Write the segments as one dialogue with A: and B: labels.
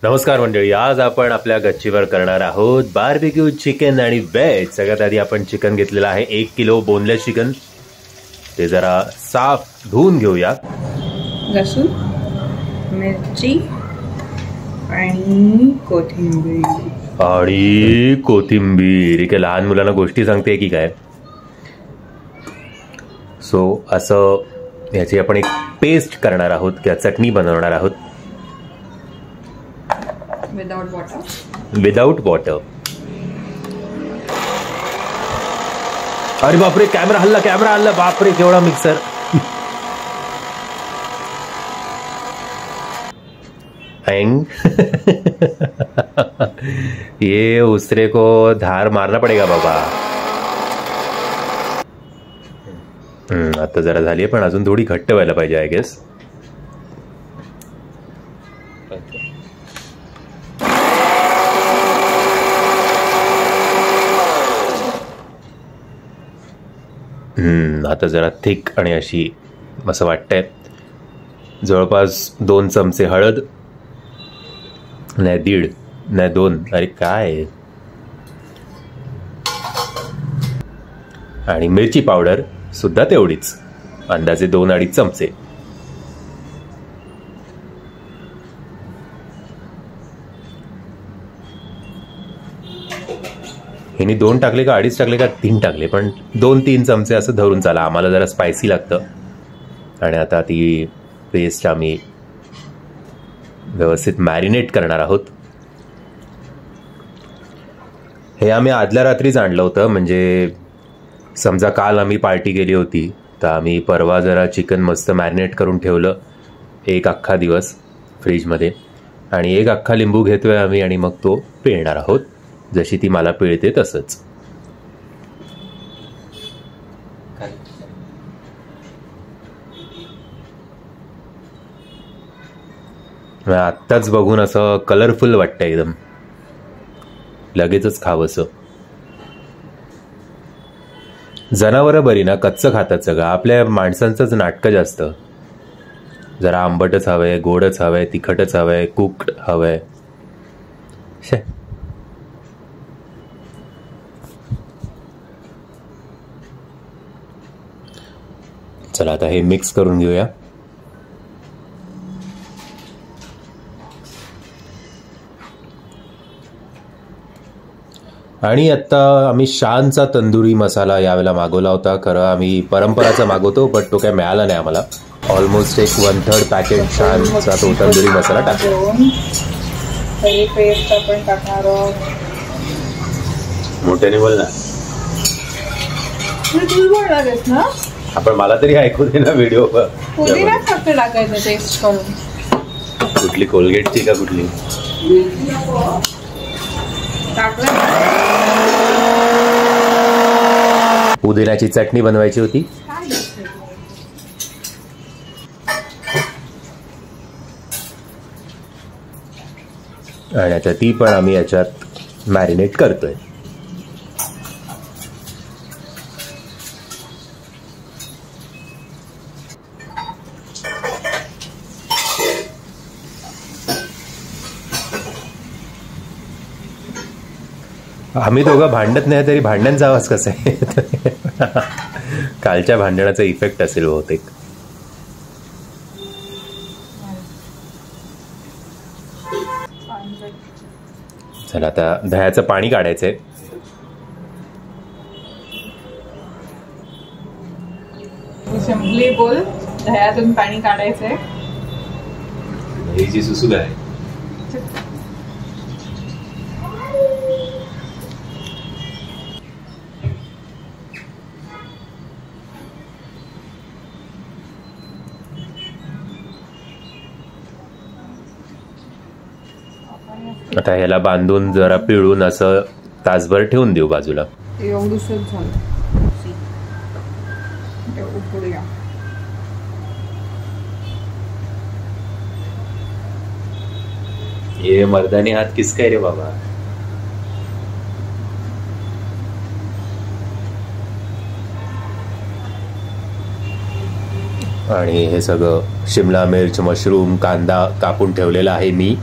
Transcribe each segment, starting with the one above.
A: नमस्कार मंडळी, आज आपण आपल्या गच्चीवर करणार आहोत बार्बेक्यू चिकन आणि व्हेज. सगळ्यात आधी आपण चिकन घेतलेलं आहे 1 किलो बोनलेस चिकन. ते जरा साफ धुवून घेऊया.
B: लसूण, मिरची आणि
A: कोथिंबीर. काय लहान मुलांना गोष्टी सांगते की काय? सो असं याची आपण एक पेस्ट करणार आहोत किंवा चटणी बनवणार आहोत विदाउट वॉटर. अरे बापरे, कॅमेरा हल्ला. बापरे, केवढा मिक्सर. ये उसरे को धार मारना पडेगा बाबा. आता जरा झाली पण अजून थोडी घट्ट व्हायला पाहिजे आय गेस. आता जरा थिक आणि अशी असं वाटतंय. जवळपास 2 चमचे हळद, नाही 1.5 नाही 2, अरे काय. आणि मिरची पावडर सुद्धा तेवढीच, अंदाजे 2-2.5 चमचे. हिने 2 टाकले का 2.5 टाकले का 3 टाकले, पण 2-3 चमचे असं धरून चाला. आम्हाला जरा स्पायसी लागतं. आणि आता ती पेस्ट आम्ही व्यवस्थित मॅरिनेट करणार आहोत. हे आम्ही आदल्या रात्रीच आणलं होतं. म्हणजे समजा काल आम्ही पार्टी केली होती तर आम्ही परवा जरा चिकन मस्त मॅरिनेट करून ठेवलं 1 अख्खा दिवस फ्रीजमध्ये. आणि 1 अख्खा लिंबू घेतोय आम्ही आणि मग तो पिळणार आहोत, जशी ती मला पिळते तसंच. आत्ताच बघून असं कलरफुल वाटतं एकदम, लगेचच खावंसं. जनावरं बरी ना, कच्चं खातात सगळं. आपल्या माणसांचंच नाटकं जास्त. जरा आंबटच हवंय, गोडच हवंय, तिखटच हवंय, कुक्ड हवंय. चला आता हे मिक्स करून घेऊया. आणि आता आम्ही शानचा तंदुरी मसाला यावेळेला मागवला होता. खरं आम्ही परंपराचा मागवतो, बट तो काय मिळाला नाही आम्हाला. ऑलमोस्ट एक 1/3 पॅकेट शानचा तो तंदुरी मसाला टाकला. मोठ्याने बोल ना. आपण मला तरी ऐकू दे ना व्हिडिओ. कुठली कोलगेटची का कुठली? पुदिन्याची चटणी बनवायची होती. आणि आता ती पण आम्ही याच्यात मॅरिनेट करतोय. आम्ही दोघं भांडत नाही तरी भांडणांचा आवाज कसा आहे? कालच्या भांडणाचा इफेक्ट असेल बहुतेक. चला आता दह्याचं पाणी काढायचंय.
B: सिंपली बोल, दह्यातून पाणी काढायचंय.
A: दहीची सुसुग आहे. आता ह्याला बांधून जरा पिळून असं तासभर ठेवून देऊ बाजूला. ये मर्दानी हात किसकाय रे बाबा. आणि हे सगळं शिमला मिर्च, मशरूम, कांदा कापून ठेवलेला आहे मी.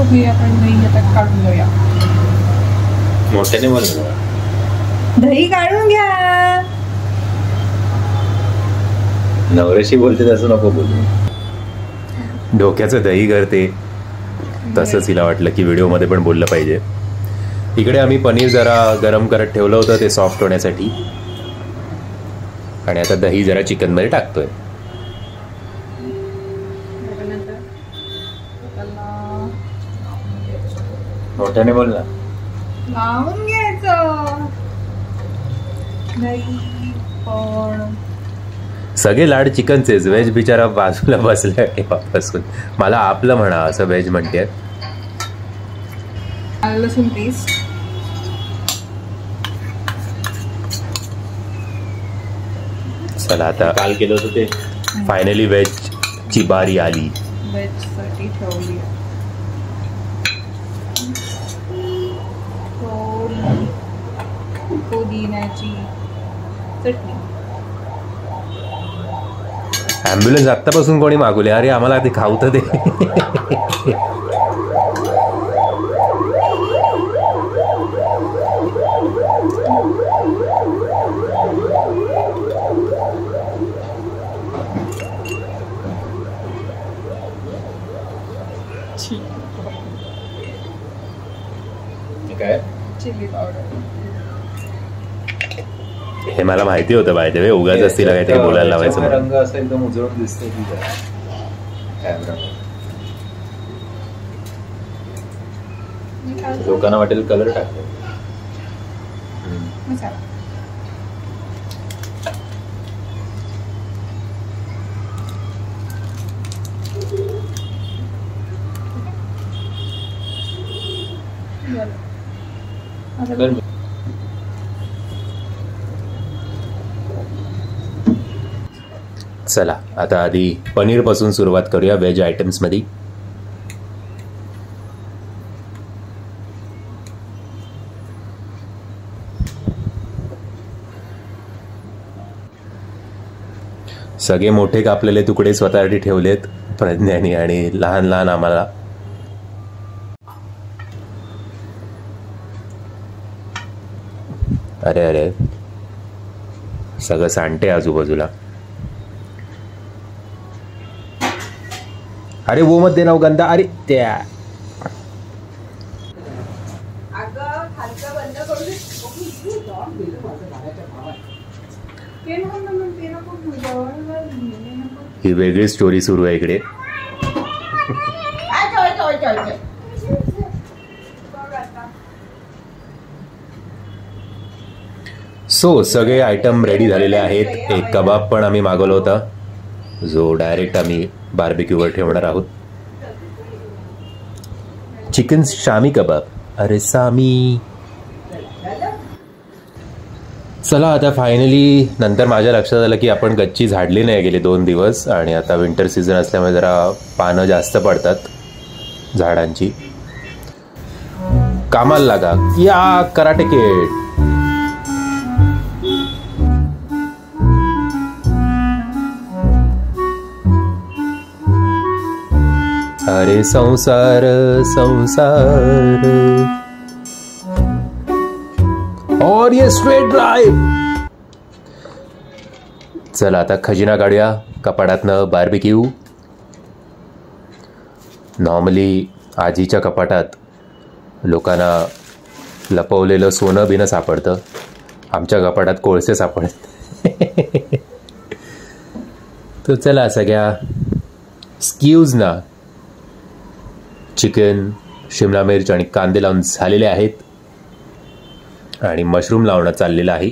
B: हे आपण दही आता काढून घेऊया.
A: मोठ्याने बोल.
B: दही काढून घ्या.
A: नवऱ्याशी बोलते तसं नको बोलू. डोक्याचं दही करते तसंच हिला वाटलं की व्हिडिओमध्ये पण बोललं पाहिजे. इकडे आम्ही पनीर जरा गरम करत ठेवलं होतं ते सॉफ्ट होण्यासाठी, आणि आता दही जरा चिकनमध्ये टाकतोय. मोठ्याने बोल ना.
B: लावून घ्यायचं दही. पण
A: सगळे लाड चिकनचेच. व्हेज बिचारा बाजूला बसलाय तेव्हापासून. मला आपलं म्हणा असं व्हेज म्हणते.
B: लसूण पेस्ट.
A: चला आता काल केलं होतं ते फायनली व्हेज ची बारी आली.
B: व्हेज साठी ठेवली. पुदिन्याची चटणी.
A: ॲम्ब्युलन्स आत्तापासून कोणी मागवले? अरे आम्हाला ते खाऊ तर दे. काय
B: चिली पावडर.
A: हे मला माहिती होतं बाय द वे. उगाच असतील काहीतरी बोलायला लावायचं.
C: रंग असं एकदम उजळून दिसतोय की
A: लोकांना वाटेल कलर टाकतो.
B: मसाला.
A: चला आता आधी पनीर पासून सुरुवात करूया व्हेज आयटम्स मध्ये. सगळे मोठे कापलेले तुकडे स्वतःसाठी ठेवलेत प्रज्ञानी, आणि लहान लहान आम्हाला. अरे अरे सगळं सांडते आजूबाजूला. अरे वो मत देना गंदा. अरे त्या ही वेगळी स्टोरी सुरू आहे इकडे. सो सगळे आयटम रेडी झालेले आहेत. एक कबाब पण आम्ही मागवला होता जो डायरेक्ट आम्ही बार्बिक्यूवर ठेवणार आहोत. चिकन शामी कबाब. अरे सामी. चला आता फायनली नंतर माझ्या लक्षात आलं की आपण गच्ची झाडली नाही गेले 2 दिवस, आणि आता विंटर सीझन असल्यामुळे जरा पानं जास्त पडतात झाडांची. कामाला लागा या कराटे किड. अरे संसार संसार और ये स्ट्रेट ड्राइव. चला आता खजिना काढूया कपाटातनं. बार्बिक्यू. नॉर्मली आजीच्या कपाटात लोकांना लपवलेलं सोनं बिनं सापडतं. आमच्या कपाटात कोळसे सापडत. तर चला सगळ्या स्क्यूज ना चिकन, शिमला मिर्च आणि कांदे लावून झालेले आहेत, आणि मशरूम लावणं चाललेलं आहे.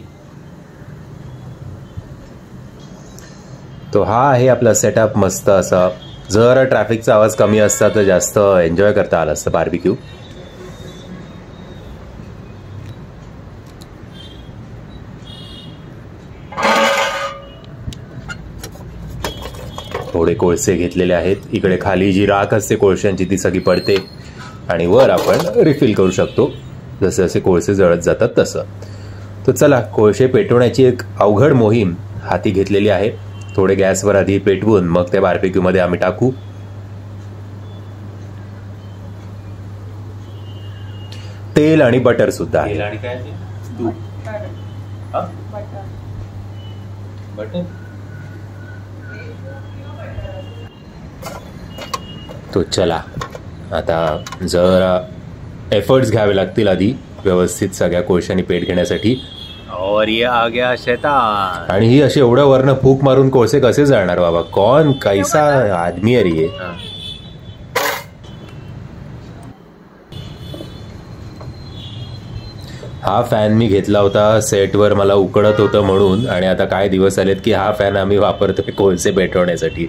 A: तो हा आहे आपला सेटअप मस्त असा. जर ट्रॅफिकचा आवाज कमी असता तर जास्त एन्जॉय करता आलं असतं बार्बिक्यू. थोडे कोळसे घेतलेले आहेत. इकडे खाली जी राख असते कोळशांची ती सगळी पडते, आणि वर आपण रिफिल करू शकतो जसे जसे कोळसे जळत जातात तसं. तर चला कोळसे पेटवण्याची एक अवघड मोहीम हाती घेतलेली आहे. थोडे गॅसवर आधी पेटवून मग त्या बार्बिक्यूमध्ये आम्ही टाकू. तेल आणि बटर सुद्धा आहे.
C: आणि काय तूप
B: बटर.
C: बटर.
A: तो चला आता जरा एफर्ट्स घ्यावे लागतील आधी व्यवस्थित सगळ्या कोळशाने पेट घेण्यासाठी.
C: और ये आ गया शैतान.
A: आणि ही अशी एवढं वरनं फूक मारून कोळसे कसे जाणार बाबा. कौन कैसा आदमी आहे रे. हा फॅन मी घेतला होता सेटवर मला उकडत होतं म्हणून, आणि आता काय दिवस आलेत की हा फॅन आम्ही वापरतोय कोळसे पेटवण्यासाठी.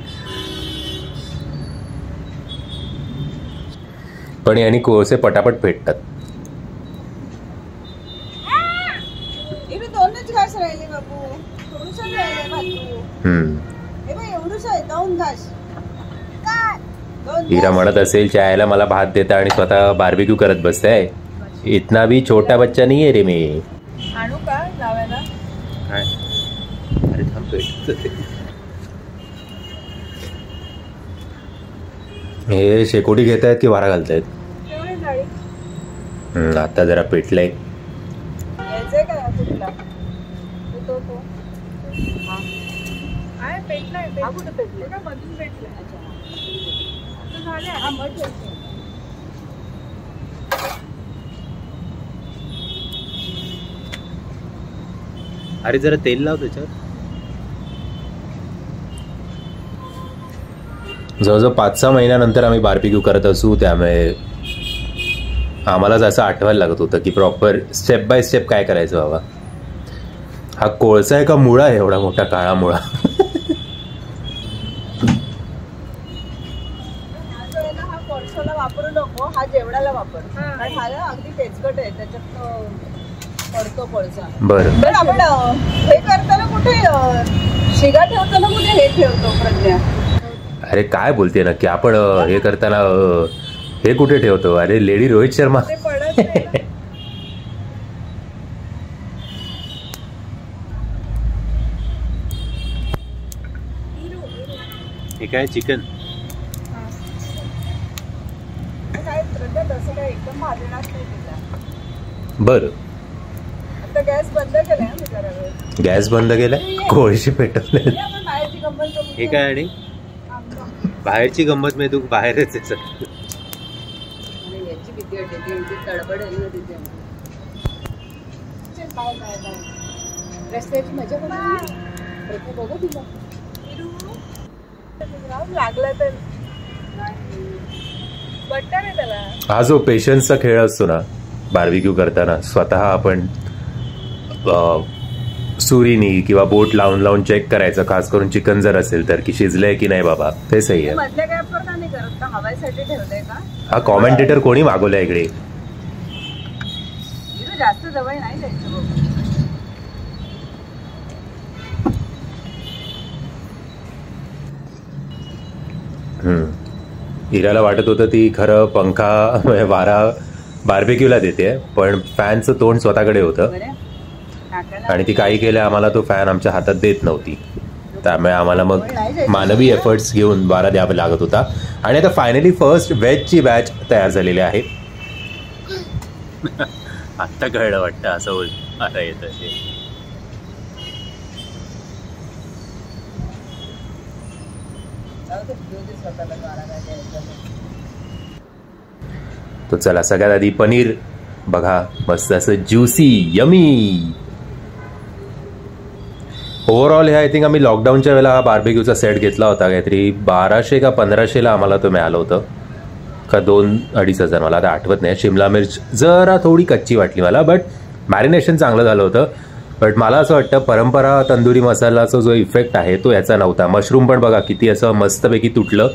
A: पण यांनी कोळसे पटापट पेटतात.
B: दोनच घास राहिले बाबू. थोडंसं राहिले भातू. हे बघ एवढंच आहे. 2 घास.
A: हिरा म्हणत असेल चायला मला भात देता आणि स्वतः बार्बिक्यू करत बसताय. इतना भी छोटा बच्चा नाही आहे रे मी.
B: आणू का लावायला.
A: अरे थांब हे शेकोटी घेत आहेत की वारा घालतायत. आता जरा पेटलंय.
B: यायचंय का तुला. तो आहे पेटलाय. कुठे पेटलं का मधून पेटलं. अच्छा झालं. हा मठ.
A: अरे जरा तेल लाव त्याच्यात. जवळजवळ 5-6 महिन्यानंतर आम्ही बार्बिक्यू करत असू, त्यामुळे आम्हालाच असं आठवायला लागत होतं की प्रॉपर स्टेप बाय स्टेप काय करायचं बाबा. हा कोळसा आहे का मुळा आहे एवढा मोठा काळा मुळा.
B: हा कोळशाला वापरू नको. हा जेवणाला वापर. कारण हा अगदी तेचकट आहे. त्याच्यात पडतो कोळसा.
A: बरं
B: पण आपण हे करताना कुठे शिगा ठेवताना कुठे हे ठेवतो प्रज्ञा.
A: अरे काय बोलते नक्की. आपण हे करताना हे कुठे ठेवतो. अरे लेडी रोहित शर्मा.
B: ते पडत नाही.
A: हे काय चिकन.
B: काय प्रज्ञा तसं काय एकदम भाजणारच नाही तिला.
A: बरं
B: आता गॅस बंद केलाय मी जरा वेळ.
A: गॅस बंद केलाय. कोळशी पेटवले.
B: आपण बाहेरची गंमत करू.
A: हे काय. आणि बाहेरची गंमत मी तू बाहेरच आहे.
B: याची भीती वाटते. ती तडबड आहे ना तिथे. Bye bye bye. रस्त्याची मजा बघा. बघा तिला लागला तर बट्टर आहे त्याला.
A: हा जो पेशन्सचा खेळ असतो ना बार्बिक्यू करताना, स्वतः आपण सुरीनी किंवा बोट लावून लावून चेक करायचं, खास करून चिकन जर असेल तर की शिजलंय की नाही बाबा. ते सही आहे.
B: मधल्या गॅपवर का नाही करत का. हवायसाठी ठेवलंय का.
A: हा कॉमेंटेटर कोणी मागवलाय इकडे.
B: जास्त जवळ नाही जायचं बघ.
A: हिराला वाटत होतं ती खरं पंखा वारा बार्बिक्यूला देते, पण फॅनचं तोंड स्वतःकडे होतं आणि ती काही केलं आम्हाला तो फॅन आमच्या हातात देत नव्हती. त्यामुळे आम्हाला मग मानवी एफर्ट्स घेऊन वारा द्यावा लागत होता. आणि आता फायनली फर्स्ट वेजची बॅच तयार झालेली आहे. आत्ता कळलं वाटतं असं आता येतं. तो चला सगळ्यात आधी पनीर बघा. मस्त असं ज्युसी यमी. ओव्हरऑल हे आय थिंक आम्ही लॉकडाऊनच्या वेळेला हा बार्बिक्यूचा सेट घेतला होता. काहीतरी 1200 का 1500ला आम्हाला तो मिळालं होतं का 2-2.5 मला आता आठवत नाही. शिमला मिर्च जरा थोडी कच्ची वाटली मला, बट मॅरिनेशन चांगलं झालं होतं. बट मला असं वाटतं परंपरा तंदुरी मसालाचा जो इफेक्ट आहे तो याचा नव्हता. मशरूम पण बघा किती असं मस्तपैकी तुटलं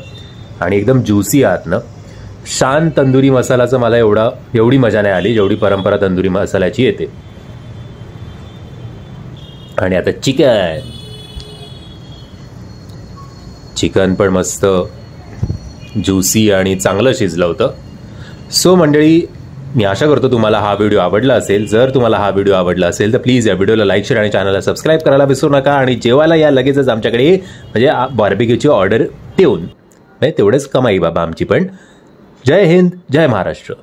A: आणि एकदम ज्युसी आतनं. शान तंदुरी मसालाचं मला एवढी मजा नाही आली जेवढी परंपरा तंदुरी मसाल्याची येते. आणि आता चिकन पण मस्त ज्युसी आणि चांगलं शिजलं होतं. सो मंडळी, मी आशा करतो तुम्हाला हा व्हिडिओ आवडला असेल. जर तुम्हाला हा व्हिडिओ आवडला असेल तर प्लीज या व्हिडिओला लाईक, शेअर आणि चॅनलला सबस्क्राईब करायला विसरू नका. आणि जेवायला या लगेचच आमच्याकडे, म्हणजे बार्बिक्यूची ऑर्डर ठेवून तेवढेच कमाई बाबा आमची पण. जय हिंद, जय महाराष्ट्र.